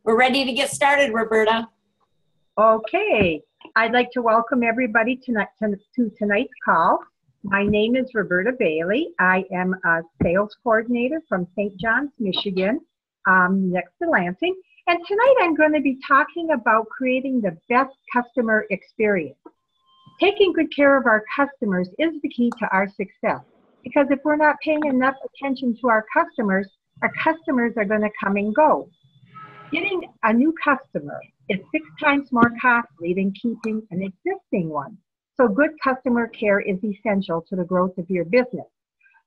We're ready to get started, Roberta. Okay, I'd like to welcome everybody to tonight's call. My name is Roberta Bailey. I am a sales coordinator from St. John's, Michigan, next to Lansing. And tonight I'm going to be talking about creating the best customer experience. Taking good care of our customers is the key to our success, because if we're not paying enough attention to our customers are going to come and go. Getting a new customer is 6 times more costly than keeping an existing one. So good customer care is essential to the growth of your business.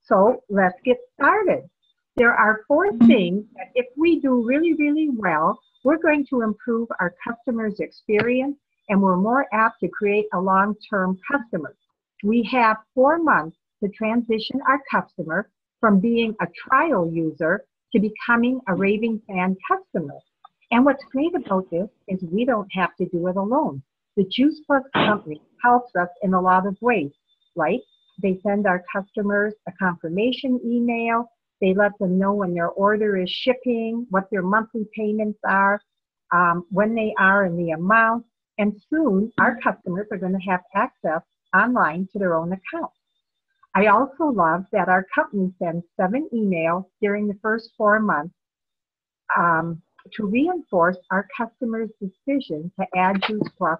So let's get started. There are 4 things that if we do really, really well, we're going to improve our customers' experience, and we're more apt to create a long-term customer. We have 4 months to transition our customer from being a trial user to becoming a raving fan customer. And what's great about this is we don't have to do it alone. The Juice Plus company helps us in a lot of ways, like they send our customers a confirmation email, they let them know when their order is shipping, what their monthly payments are, when they are, and the amount. And soon our customers are going to have access online to their own account. I also love that our company sends 7 emails during the first 4 months to reinforce our customers' decision to add Juice Plus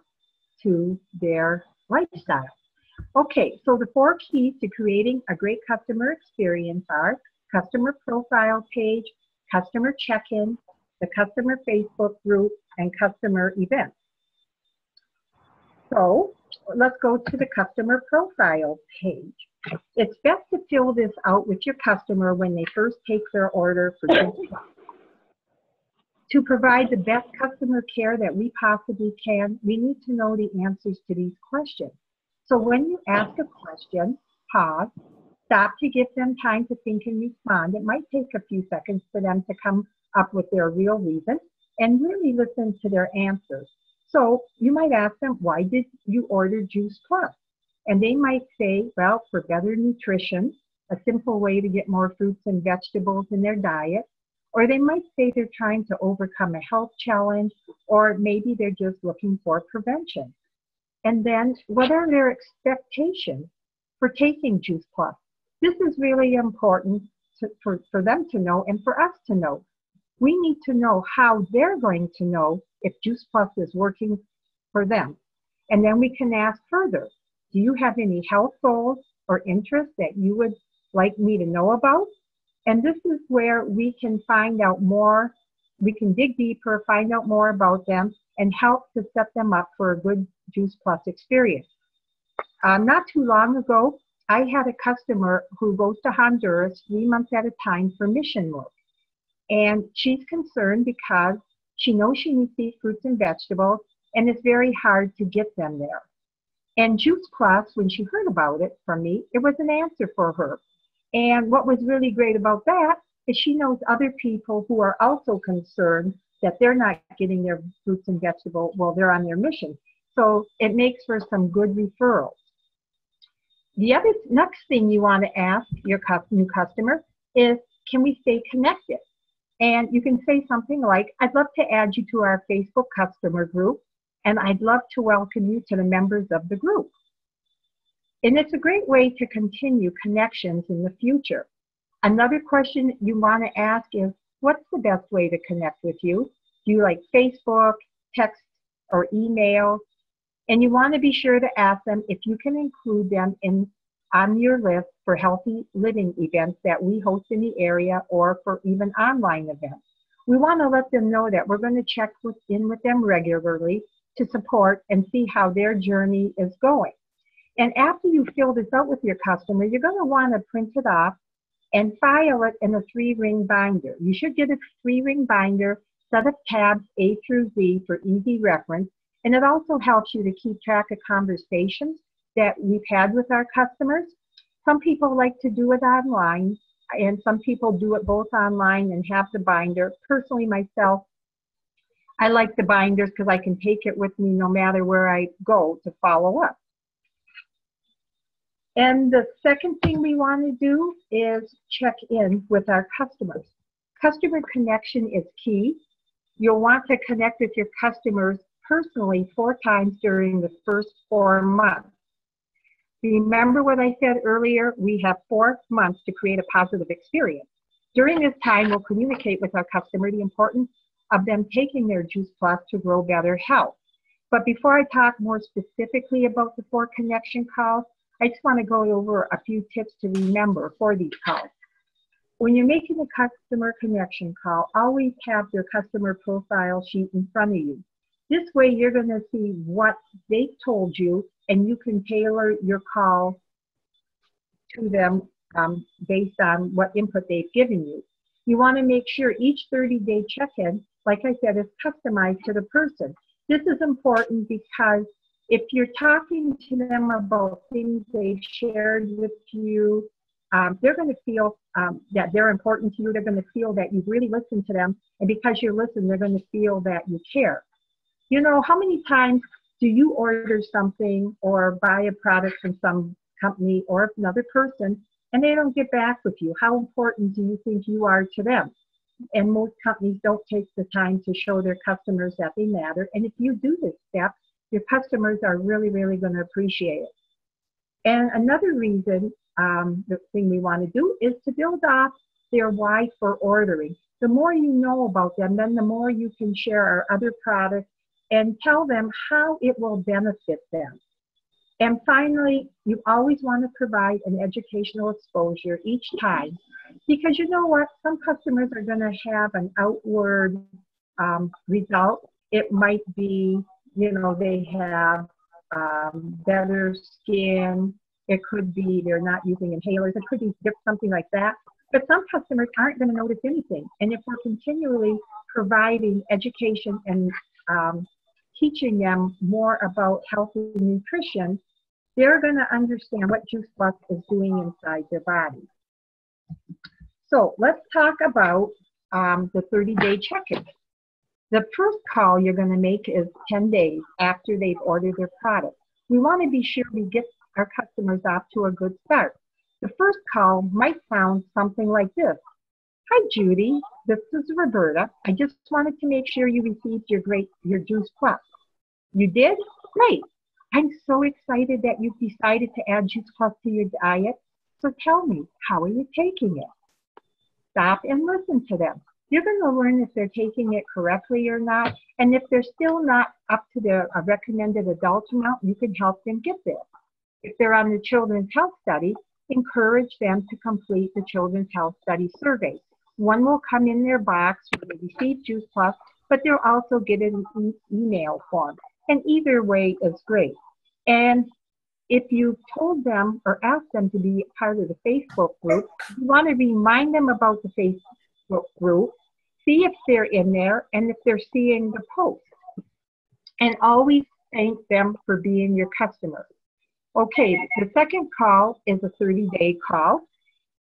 to their lifestyle. Okay, so the 4 keys to creating a great customer experience are customer profile page, customer check-in, the customer Facebook group, and customer events. So let's go to the customer profile page. It's best to fill this out with your customer when they first take their order for Juice Plus. To provide the best customer care that we possibly can, we need to know the answers to these questions. So when you ask a question, pause, stop to give them time to think and respond. It might take a few seconds for them to come up with their real reason, and really listen to their answers. So you might ask them, why did you order Juice Plus? And they might say, well, for better nutrition, a simple way to get more fruits and vegetables in their diet. Or they might say they're trying to overcome a health challenge, or maybe they're just looking for prevention. And then, what are their expectations for taking Juice Plus? This is really important for them to know and for us to know. We need to know how they're going to know if Juice Plus is working for them. And then we can ask further, do you have any health goals or interests that you would like me to know about? And this is where we can find out more, we can dig deeper, find out more about them, and help to set them up for a good Juice Plus experience. Not too long ago, I had a customer who goes to Honduras 3 months at a time for mission work. And she's concerned because she knows she needs these fruits and vegetables, and it's very hard to get them there. And Juice Plus, when she heard about it from me, it was an answer for her. And what was really great about that is she knows other people who are also concerned that they're not getting their fruits and vegetables while they're on their mission. So it makes for some good referrals. The next thing you want to ask your new customer is, can we stay connected? And you can say something like, I'd love to add you to our Facebook customer group, and I'd love to welcome you to the members of the group. And it's a great way to continue connections in the future. Another question you want to ask is, what's the best way to connect with you? Do you like Facebook, text, or email? And you want to be sure to ask them if you can include them on your list for healthy living events that we host in the area, or for even online events. We want to let them know that we're going to check in with them regularly to support and see how their journey is going. And after you fill this out with your customer, you're going to want to print it off and file it in a 3-ring binder. You should get a 3-ring binder, set of tabs A through Z for easy reference, and it also helps you to keep track of conversations that we've had with our customers. Some people like to do it online, and some people do it both online and have the binder. Personally, myself, I like the binders because I can take it with me no matter where I go to follow up. And the second thing we want to do is check in with our customers. Customer connection is key. You'll want to connect with your customers personally 4 times during the first 4 months. Remember what I said earlier? We have 4 months to create a positive experience. During this time, we'll communicate with our customer the importance of them taking their Juice Plus to grow better health. But before I talk more specifically about the 4 connection calls, I just want to go over a few tips to remember for these calls. When you're making a customer connection call, always have their customer profile sheet in front of you. This way, you're going to see what they've told you, and you can tailor your call to them based on what input they've given you. You want to make sure each 30-day check-in, like I said, is customized to the person. This is important because if you're talking to them about things they've shared with you, they're going to feel that they're important to you. They're going to feel that you've really listened to them. And because you listen, they're going to feel that you care. You know, how many times do you order something or buy a product from some company or another person and they don't get back with you? How important do you think you are to them? And most companies don't take the time to show their customers that they matter. And if you do this step, your customers are really, really going to appreciate it. And another reason, the thing we want to do is to build off their why for ordering. The more you know about them, then the more you can share our other products and tell them how it will benefit them. And finally, you always want to provide an educational exposure each time, because you know what? Some customers are going to have an outward result. It might be, you know, they have better skin. It could be they're not using inhalers. It could be something like that. But some customers aren't going to notice anything. And if we're continually providing education and teaching them more about health and nutrition, they're going to understand what Juice Plus is doing inside their body. So let's talk about the 30-day check-in. The first call you're going to make is 10 days after they've ordered their product. We want to be sure we get our customers off to a good start. The first call might sound something like this. Hi, Judy. This is Roberta. I just wanted to make sure you received your Juice Plus. You did? Great. I'm so excited that you've decided to add Juice Plus to your diet. So tell me, how are you taking it? Stop and listen to them. You're going to learn if they're taking it correctly or not. And if they're still not up to the recommended adult amount, you can help them get there. If they're on the Children's Health Study, encourage them to complete the Children's Health Study survey. One will come in their box when they receive Juice Plus, but they'll also get an email form. And either way is great. And if you told them or asked them to be part of the Facebook group, you want to remind them about the Facebook group, see if they're in there and if they're seeing the post. And always thank them for being your customer. Okay, the second call is a 30-day call.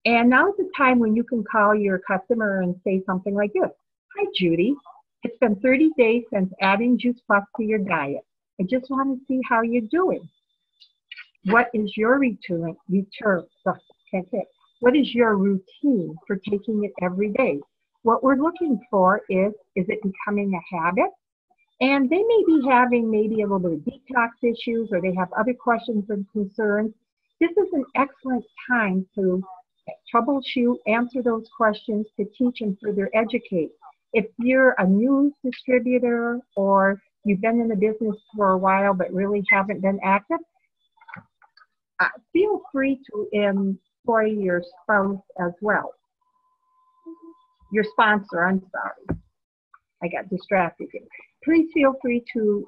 And now is the time when you can call your customer and say something like this. Hi, Judy. It's been 30 days since adding Juice Plus to your diet. I just want to see how you're doing. What is your What is your routine for taking it every day? What we're looking for is it becoming a habit? And they may be having maybe a little bit of detox issues, or they have other questions and concerns. This is an excellent time to troubleshoot, answer those questions, to teach and further educate. If you're a news distributor or you've been in the business for a while but really haven't been active, feel free to employ your spouse as well. Your sponsor, I'm sorry. I got distracted here. Please feel free to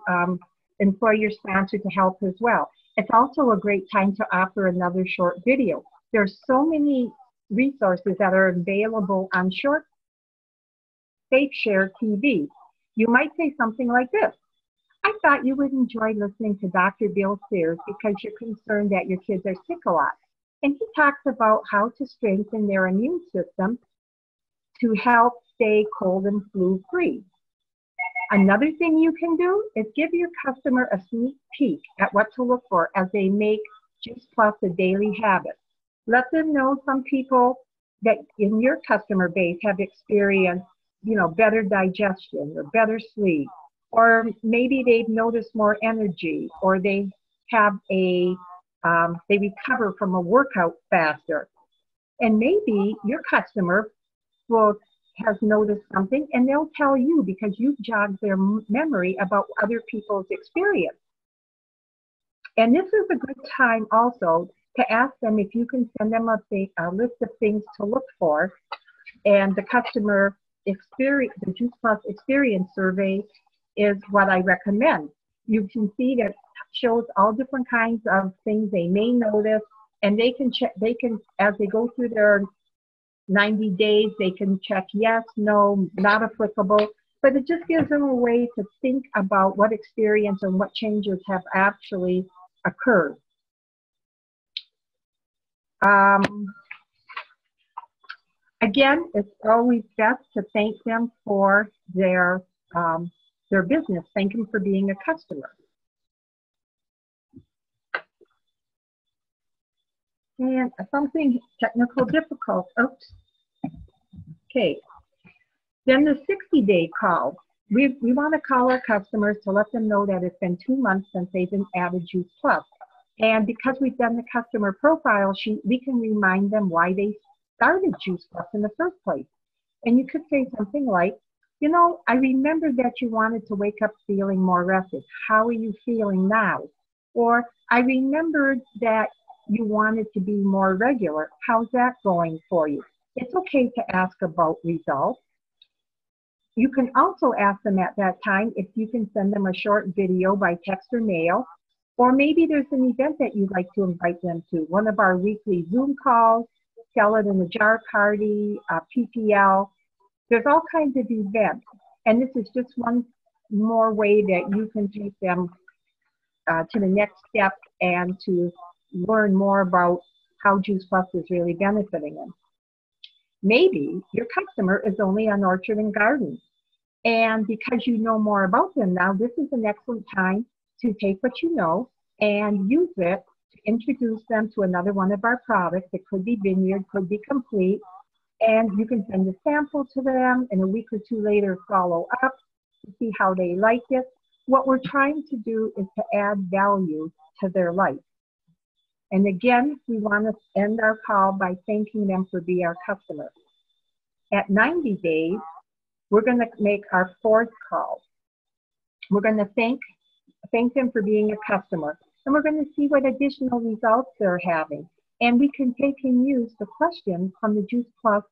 employ your sponsor to help as well. It's also a great time to offer another short video. There's so many resources that are available on Short Safe Share TV. You might say something like this. I thought you would enjoy listening to Dr. Bill Sears because you're concerned that your kids are sick a lot. And he talks about how to strengthen their immune system to help stay cold and flu free. Another thing you can do is give your customer a sneak peek at what to look for as they make Juice Plus a daily habit. Let them know some people that in your customer base have experienced better digestion or better sleep, or maybe they've noticed more energy, or they have they recover from a workout faster. And maybe your customer will has noticed something and they'll tell you because you've jogged their memory about other people's experience. And this is a good time also to ask them if you can send them a list of things to look for. And the customer experience, the Juice Plus Experience survey is what I recommend. You can see that shows all different kinds of things they may notice, and they can check, as they go through their 90 days, they can check yes, no, not applicable, but it just gives them a way to think about what experience and what changes have actually occurred. Again, it's always best to thank them for their business. Thank them for being a customer. And something technical difficult. Oops. Okay. Then the 60-day call. We want to call our customers to let them know that it's been 2 months since they've been added Juice Plus. And because we've done the customer profile sheet, we can remind them why they started Juice Plus in the first place. And you could say something like, I remembered that you wanted to wake up feeling more rested. How are you feeling now? Or I remembered that you wanted to be more regular. How's that going for you? It's okay to ask about results. You can also ask them at that time if you can send them a short video by text or mail, or maybe there's an event that you'd like to invite them to, one of our weekly Zoom calls, Sell It in a Jar party, PPL. There's all kinds of events, and this is just one more way that you can take them to the next step and to learn more about how Juice Plus is really benefiting them. Maybe your customer is only on Orchard and Garden, and because you know more about them now, this is an excellent time to take what you know and use it to introduce them to another one of our products. It could be Vineyard, could be Complete, and you can send a sample to them and a week or two later follow up to see how they liked it. What we're trying to do is to add value to their life. And again, we want to end our call by thanking them for being our customer. At 90 days, we're going to make our fourth call. We're going to thank them for being a customer. And we're going to see what additional results they're having. And we can take and use the questions from the Juice Plus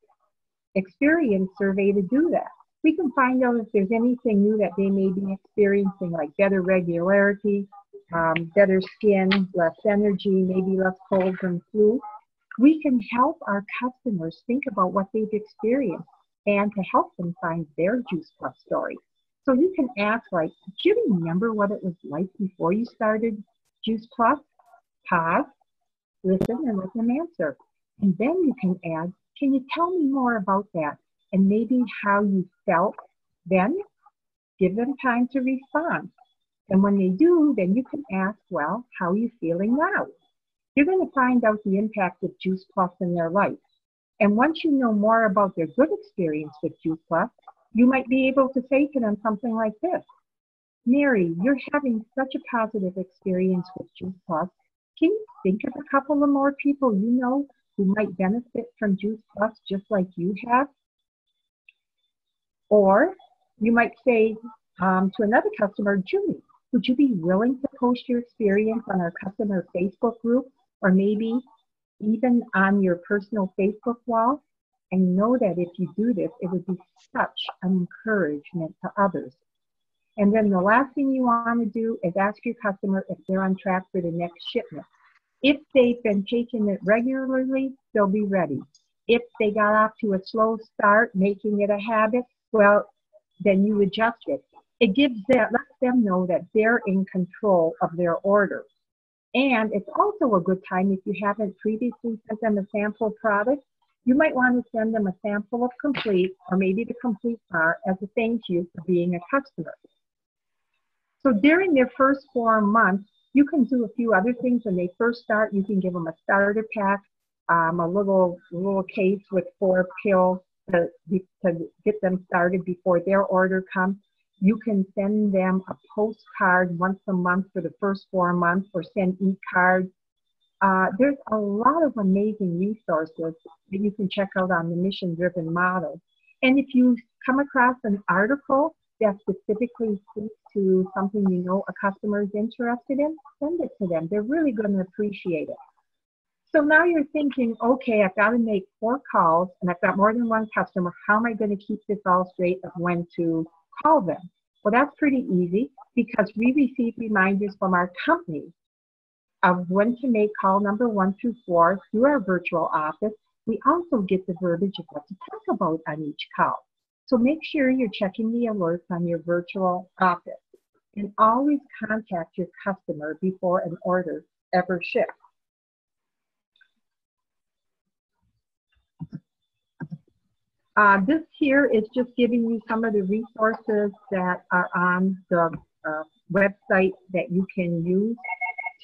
Experience survey to do that. We can find out if there's anything new that they may be experiencing, like better regularity, better skin, less energy, maybe less colds and flu. We can help our customers think about what they've experienced and to help them find their Juice Plus story. So you can ask, like, do you remember what it was like before you started Juice Plus? Pause, listen, and let them answer. And then you can add, can you tell me more about that? And maybe how you felt then? Give them time to respond. And when they do, then you can ask, well, how are you feeling now? You're going to find out the impact of Juice Plus in their life. And once you know more about their good experience with Juice Plus, you might be able to say to them something like this: Mary, you're having such a positive experience with Juice Plus. Can you think of a couple of more people you know who might benefit from Juice Plus just like you have? Or you might say to another customer, Julie, would you be willing to post your experience on our customer Facebook group, or maybe even on your personal Facebook wall? I know that if you do this, it would be such an encouragement to others. And then the last thing you want to do is ask your customer if they're on track for the next shipment. If they've been taking it regularly, they'll be ready. If they got off to a slow start, making it a habit, well, then you adjust it. It lets them know that they're in control of their order. And it's also a good time, if you haven't previously sent them a sample product, you might want to send them a sample of Complete, or maybe the Complete bar, as a thank you for being a customer. So during their first 4 months, you can do a few other things. When they first start, you can give them a starter pack, a little case with 4 pill to get them started before their order comes. You can send them a postcard once a month for the first 4 months, or send e-cards. There's a lot of amazing resources that you can check out on the mission-driven model. And if you come across an article that specifically speaks to something you know a customer is interested in, send it to them. They're really going to appreciate it. So now you're thinking, okay, I've got to make 4 calls and I've got more than one customer. How am I going to keep this all straight of when to call them? Well, that's pretty easy, because we receive reminders from our company of when to make call number 1 through 4 through our virtual office. We also get the verbiage of what to talk about on each call. So make sure you're checking the alerts on your virtual office, and always contact your customer before an order ever ships. This here is just giving you some of the resources that are on the website that you can use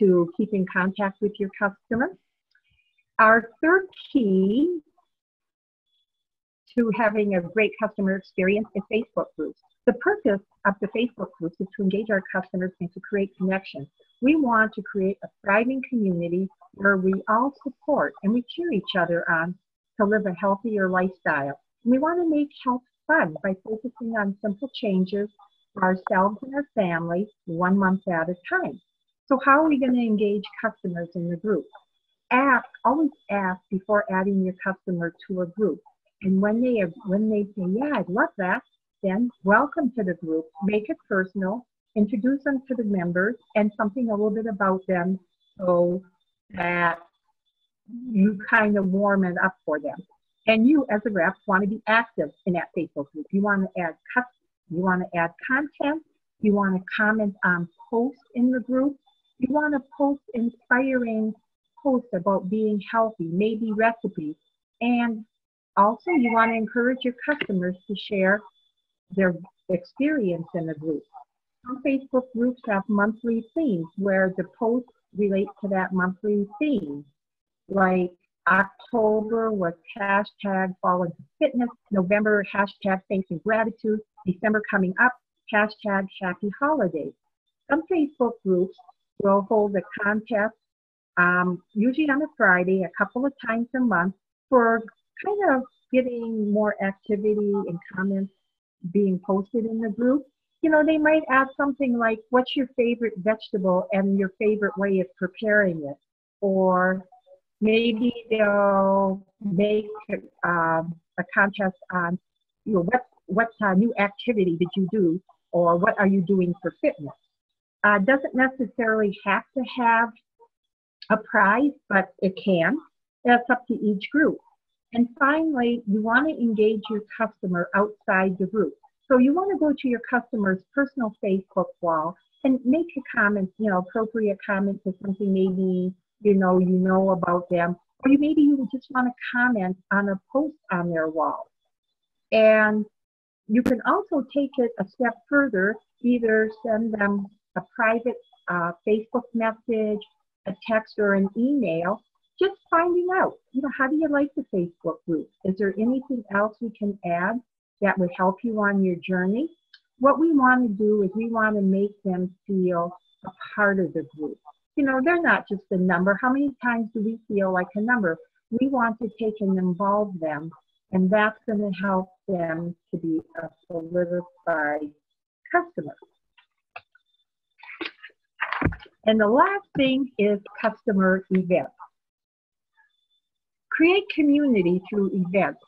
to keep in contact with your customer. Our third key to having a great customer experience is Facebook groups. The purpose of the Facebook groups is to engage our customers and to create connections. We want to create a thriving community where we all support and we cheer each other on to live a healthier lifestyle. We want to make health fun by focusing on simple changes for ourselves and our family 1 month at a time. So how are we going to engage customers in the group? Always ask before adding your customer to a group. And when they say, yeah, I'd love that, then welcome to the group. Make it personal. Introduce them to the members and something a little bit about them so that you kind of warm it up for them. And you, as a rep, want to be active in that Facebook group. You want to add content. You want to comment on posts in the group. You want to post inspiring posts about being healthy, maybe recipes. And also, you want to encourage your customers to share their experience in the group. Some Facebook groups have monthly themes where the posts relate to that monthly theme. Like October was hashtag fall into fitness, November hashtag thanks and gratitude, December coming up, hashtag happy holidays. Some Facebook groups will hold a contest, usually on a Friday, a couple of times a month, for kind of getting more activity and comments being posted in the group. You know, they might add something like, what's your favorite vegetable and your favorite way of preparing it? Or maybe they'll make a contest on, you know, what new activity did you do, or what are you doing for fitness? Doesn't necessarily have to have a prize, but it can. That's up to each group. And finally, you want to engage your customer outside the group. So you want to go to your customer's personal Facebook wall and make a comment, you know, appropriate comment to something maybe you know about them, or maybe you just want to comment on a post on their wall. And you can also take it a step further, either send them a private Facebook message, a text, or an email, just finding out, you know, how do you like the Facebook group? Is there anything else we can add that would help you on your journey? What we want to do is we want to make them feel a part of the group. You know, they're not just a number. How many times do we feel like a number? We want to take and involve them, and that's going to help them to be a solidified customer. And the last thing is customer events. Create community through events.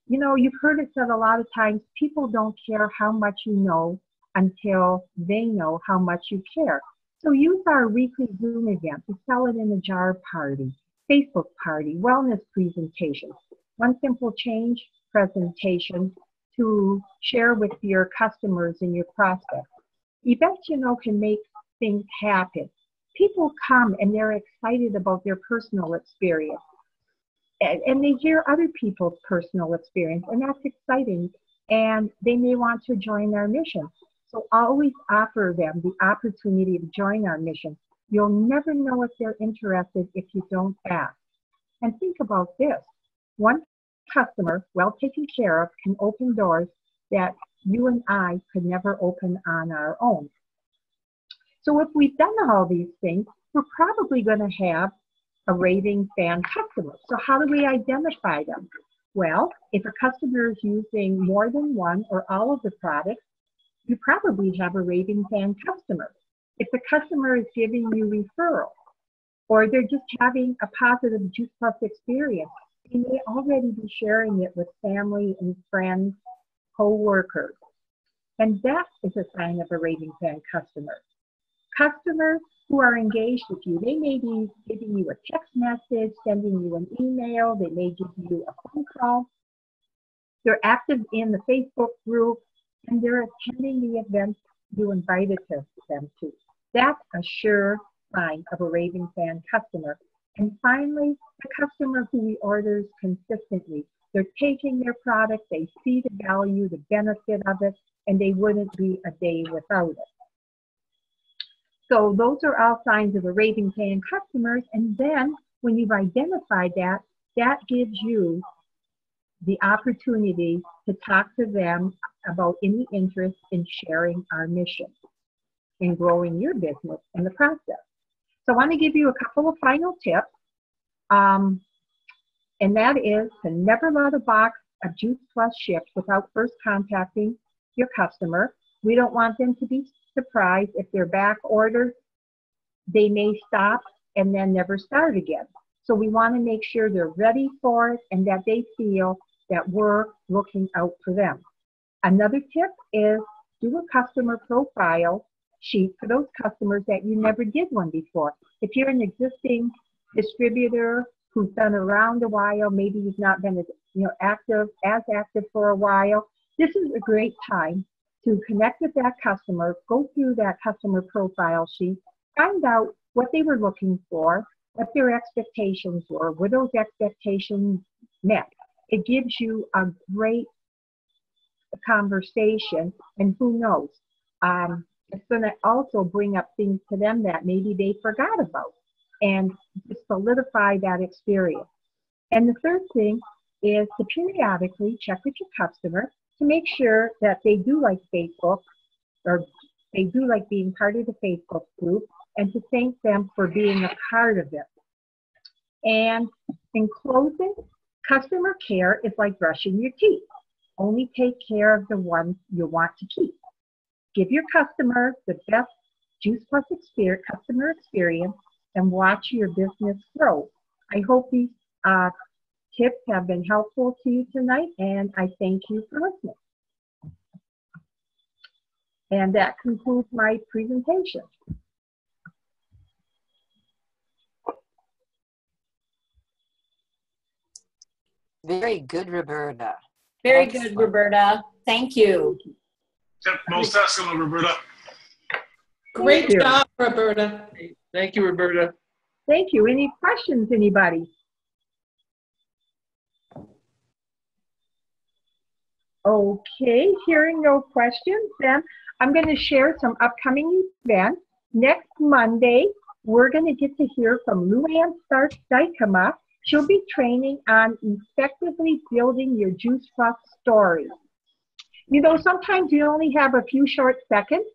You know, you've heard it said a lot of times, people don't care how much you know until they know how much you care. So use our weekly Zoom event, the Sell It in a Jar party, Facebook party, wellness presentations, one simple change presentation to share with your customers and your prospects. Events, you know, can make things happen. People come and they're excited about their personal experience. And they hear other people's personal experience, and that's exciting. And they may want to join our mission. So always offer them the opportunity to join our mission. You'll never know if they're interested if you don't ask. And think about this. One customer, well taken care of, can open doors that you and I could never open on our own. So if we've done all these things, we're probably going to have a raving fan customer. So how do we identify them? Well, if a customer is using more than one or all of the products, you probably have a raving fan customer. If the customer is giving you referrals, or they're just having a positive Juice Plus experience, they may already be sharing it with family and friends, co-workers. And that is a sign of a raving fan customer. Customers who are engaged with you, they may be giving you a text message, sending you an email, they may give you a phone call. They're active in the Facebook group, and they're attending the events you invited them to. That's a sure sign of a raving fan customer. And finally, the customer who reorders consistently. They're taking their product, they see the value, the benefit of it, and they wouldn't be a day without it. So those are all signs of a raving fan customers. And then when you've identified that, that gives you the opportunity to talk to them about any interest in sharing our mission and growing your business in the process. So I want to give you a couple of final tips. And that is to never let a box of Juice Plus ship without first contacting your customer. We don't want them to be surprised if they're back ordered. They may stop and then never start again. So we want to make sure they're ready for it and that they feel that we're looking out for them. Another tip is do a customer profile sheet for those customers that you never did one before. If you're an existing distributor who's been around a while, maybe you've not been as active for a while, this is a great time to connect with that customer, go through that customer profile sheet, find out what they were looking for, what their expectations were those expectations met. It gives you a great conversation, and who knows, it's going to also bring up things to them that maybe they forgot about and just solidify that experience. And the third thing is to periodically check with your customer to make sure that they do like Facebook, or they do like being part of the Facebook group, and to thank them for being a part of it. And in closing, customer care is like brushing your teeth. Only take care of the ones you want to keep. Give your customer the best Juice Plus customer experience and watch your business grow. I hope these tips have been helpful to you tonight, and I thank you for listening. And that concludes my presentation. Very good, Roberta. Very Excellent. good, Roberta. Thank you. Yep, most excellent, Roberta. Great job, Roberta. Thank you, Roberta. Thank you. Any questions, anybody? Okay, hearing no questions, then I'm going to share some upcoming events. Next Monday, we're going to get to hear from Luann Stark-Dykema. She'll be training on effectively building your Juice Plus story. You know, sometimes we only have a few short seconds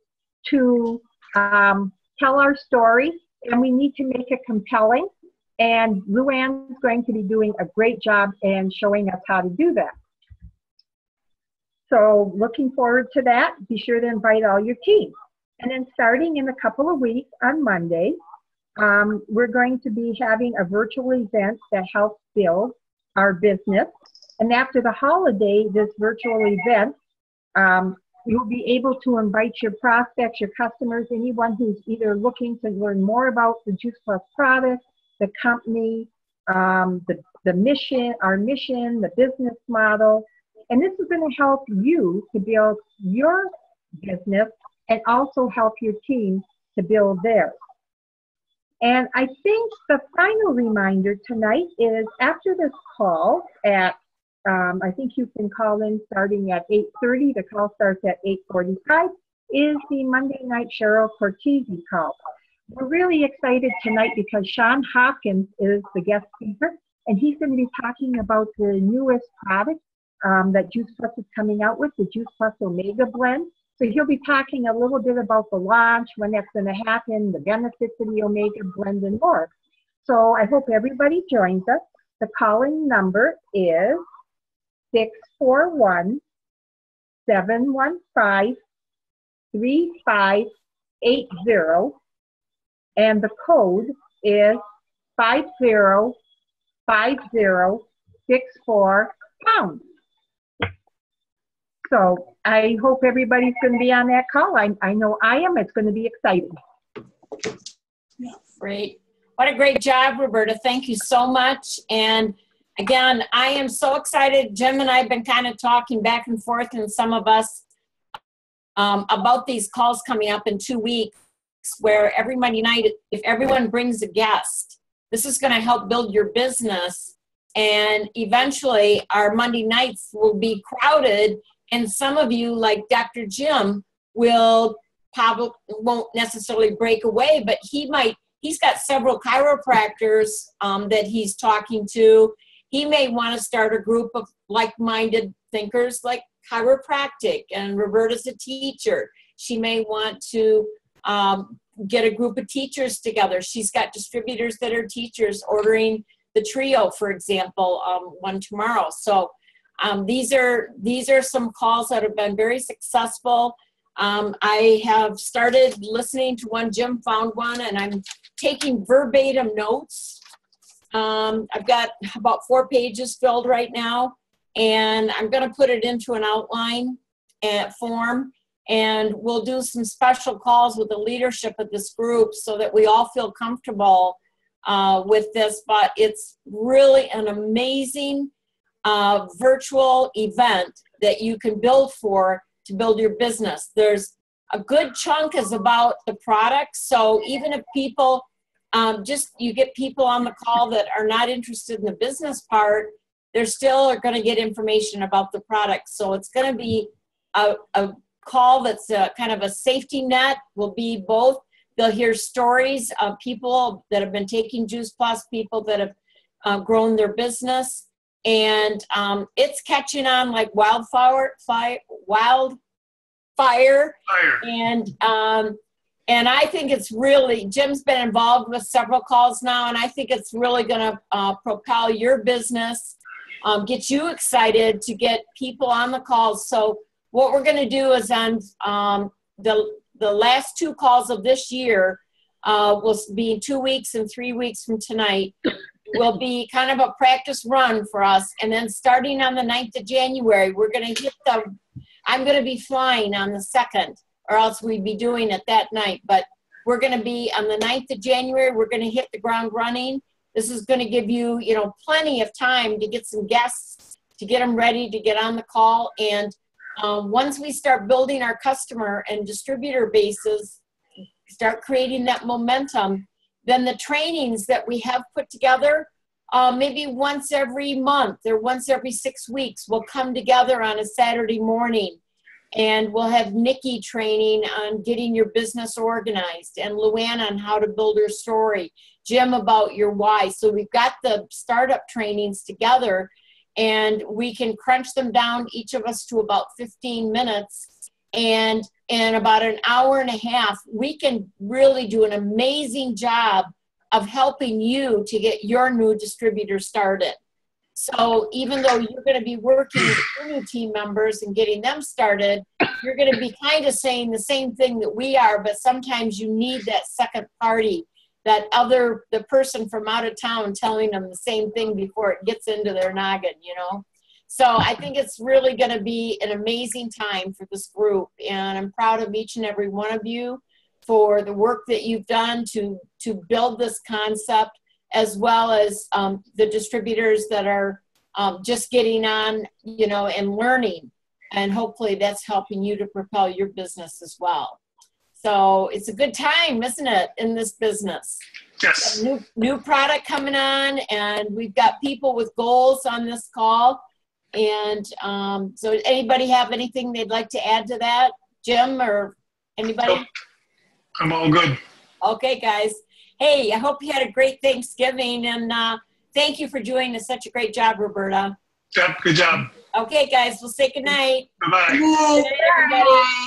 to tell our story, and we need to make it compelling. And Luann's going to be doing a great job in showing us how to do that. So looking forward to that. Be sure to invite all your team. And then starting in a couple of weeks on Monday, we're going to be having a virtual event that helps build our business. And after the holiday, this virtual event, you'll be able to invite your prospects, your customers, anyone who's either looking to learn more about the Juice Plus product, the company, the mission, our mission, the business model. And this is going to help you to build your business and also help your team to build theirs. And I think the final reminder tonight is after this call at, I think you can call in starting at 8:30. The call starts at 8:45, is the Monday night Cheryl Cortese call. We're really excited tonight because Sean Hopkins is the guest speaker. and he's going to be talking about the newest product that Juice Plus is coming out with, the Juice Plus Omega Blend. So he'll be talking a little bit about the launch, when that's going to happen, the benefits of the Omega Blend, and more. So I hope everybody joins us. The calling number is 641-715-3580, and the code is 505064#. So I hope everybody's going to be on that call. I know I am. It's going to be exciting. Great. What a great job, Roberta. Thank you so much. And again, I am so excited. Jim and I have been kind of talking back and forth, and some of us about these calls coming up in 2 weeks, where every Monday night, if everyone brings a guest, this is going to help build your business. And eventually our Monday nights will be crowded, and some of you, like Dr. Jim, won't necessarily break away, but he's got several chiropractors that he's talking to. He may want to start a group of like-minded thinkers like chiropractic, and Roberta's a teacher. She may want to get a group of teachers together. She's got distributors that are teachers ordering the trio, for example, one tomorrow. So these are some calls that have been very successful. I have started listening to one. Jim found one, and I'm taking verbatim notes. I've got about 4 pages filled right now, and I'm going to put it into an outline form, and we'll do some special calls with the leadership of this group so that we all feel comfortable with this. But it's really an amazing virtual event that you can build to build your business. There's a good chunk is about the product. So even if people, you get people on the call that are not interested in the business part, they're still going to get information about the product. So it's going to be a call that's kind of a safety net. Will be both. They'll hear stories of people that have been taking Juice Plus, people that have grown their business. And it's catching on like wildfire. And I think it's really, Jim's been involved with several calls now, and I think it's really going to propel your business, get you excited to get people on the calls. So what we're going to do is on the last 2 calls of this year will be in 2 weeks and 3 weeks from tonight. Will be kind of a practice run for us. And then starting on the 9th of January, we're going to hit I'm going to be flying on the 2nd, or else we'd be doing it that night. But we're going to be on the 9th of January. We're going to hit the ground running. This is going to give you, plenty of time to get some guests, to get them ready to get on the call. And once we start building our customer and distributor bases, start creating that momentum, then the trainings that we have put together, maybe once every month or once every 6 weeks, we'll come together on a Saturday morning, and we'll have Nikki training on getting your business organized, and Luann on how to build her story, Jim about your why. So we've got the startup trainings together, and we can crunch them down, each of us, to about 15 minutes. And in about an hour and a half, we can really do an amazing job of helping you to get your new distributor started. So even though you're going to be working with your new team members and getting them started, you're going to be kind of saying the same thing that we are, but sometimes you need that second party, the person from out of town telling them the same thing before it gets into their noggin, So I think it's really going to be an amazing time for this group, and I'm proud of each and every one of you for the work that you've done to build this concept, as well as the distributors that are just getting on, and learning, and hopefully that's helping you to propel your business as well. So it's a good time, isn't it, in this business? Yes. New product coming on, and we've got people with goals on this call. And so anybody have anything they'd like to add to that? Jim or anybody? Nope. I'm all good. Okay, guys. Hey, I hope you had a great Thanksgiving, and thank you for doing such a great job, Roberta. Yep, good job. Okay, guys, we'll say goodnight. Bye-bye. Good night, everybody.